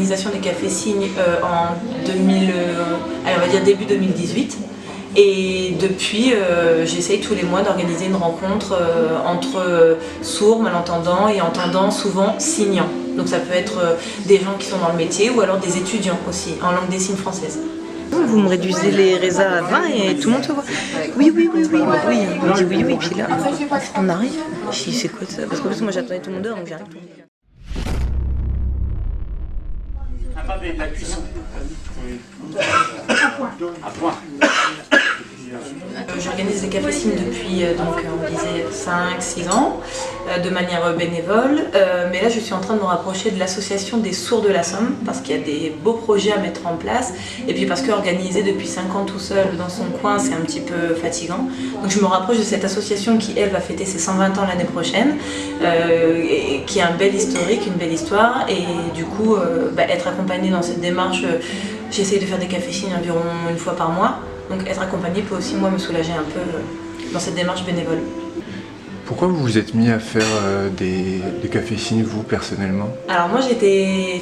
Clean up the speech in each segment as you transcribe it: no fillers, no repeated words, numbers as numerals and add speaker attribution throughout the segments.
Speaker 1: l'organisation des cafés signes en 2000, allez, on va dire début 2018. Et depuis, j'essaye tous les mois d'organiser une rencontre entre sourds, malentendants et entendants, souvent signants. Donc ça peut être des gens qui sont dans le métier ou alors des étudiants aussi, en langue des signes française.
Speaker 2: Vous me réduisez les raisins à 20 et tout le monde se voit. Oui, oui, oui, oui, oui, oui. On me dit oui, oui, puis là, on arrive. Je dis c'est quoi ça? Parce qu'en plus moi j'attendais tout le monde dehors, donc j'arrive.
Speaker 3: Un pavé de la cuisson. À point.
Speaker 1: J'organise des cafés signes depuis, donc, on disait 5-6 ans, de manière bénévole. Mais là, je suis en train de me rapprocher de l'association des sourds de la Somme, parce qu'il y a des beaux projets à mettre en place. Et puis parce qu'organiser depuis 5 ans tout seul dans son coin, c'est un petit peu fatigant. Donc je me rapproche de cette association qui, elle, va fêter ses 120 ans l'année prochaine, et qui a un bel historique, une belle histoire. Et du coup, être accompagnée dans cette démarche, j'essaie de faire des cafés signes environ une fois par mois. Donc être accompagné peut aussi moi me soulager un peu dans cette démarche bénévole.
Speaker 4: Pourquoi vous vous êtes mis à faire des cafés signes vous personnellement?
Speaker 1: Alors moi j'étais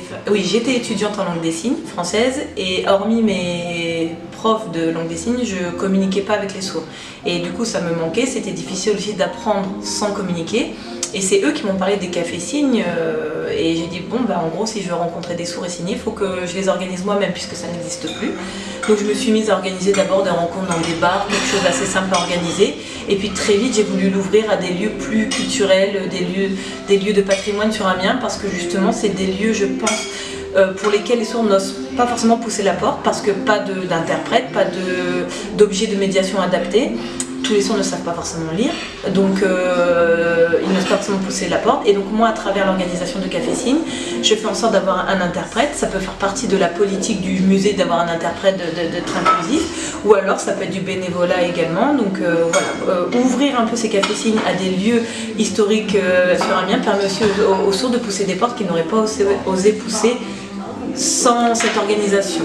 Speaker 1: étudiante en langue des signes française et hormis mes profs de langue des signes, je communiquais pas avec les sourds. Et du coup ça me manquait, c'était difficile aussi d'apprendre sans communiquer. Et c'est eux qui m'ont parlé des cafés signes et j'ai dit bon en gros si je veux rencontrer des sourds et signés, il faut que je les organise moi-même puisque ça n'existe plus. Donc je me suis mise à organiser d'abord des rencontres dans des bars, quelque chose d'assez simple à organiser. Et puis très vite j'ai voulu l'ouvrir à des lieux plus culturels, des lieux de patrimoine sur Amiens parce que justement c'est des lieux je pense pour lesquels les sourds n'osent pas forcément pousser la porte parce que pas d'interprète, pas d'objet de médiation adapté. Tous les sourds ne savent pas forcément lire, donc ils n'osent pas forcément pousser la porte. Et donc moi, à travers l'organisation de Café Signes, je fais en sorte d'avoir un interprète. Ça peut faire partie de la politique du musée d'avoir un interprète d'être inclusif, ou alors ça peut être du bénévolat également. Donc voilà, ouvrir un peu ces Cafés Signes à des lieux historiques sur Amiens permet aussi aux sourds de pousser des portes qu'ils n'auraient pas osé pousser sans cette organisation.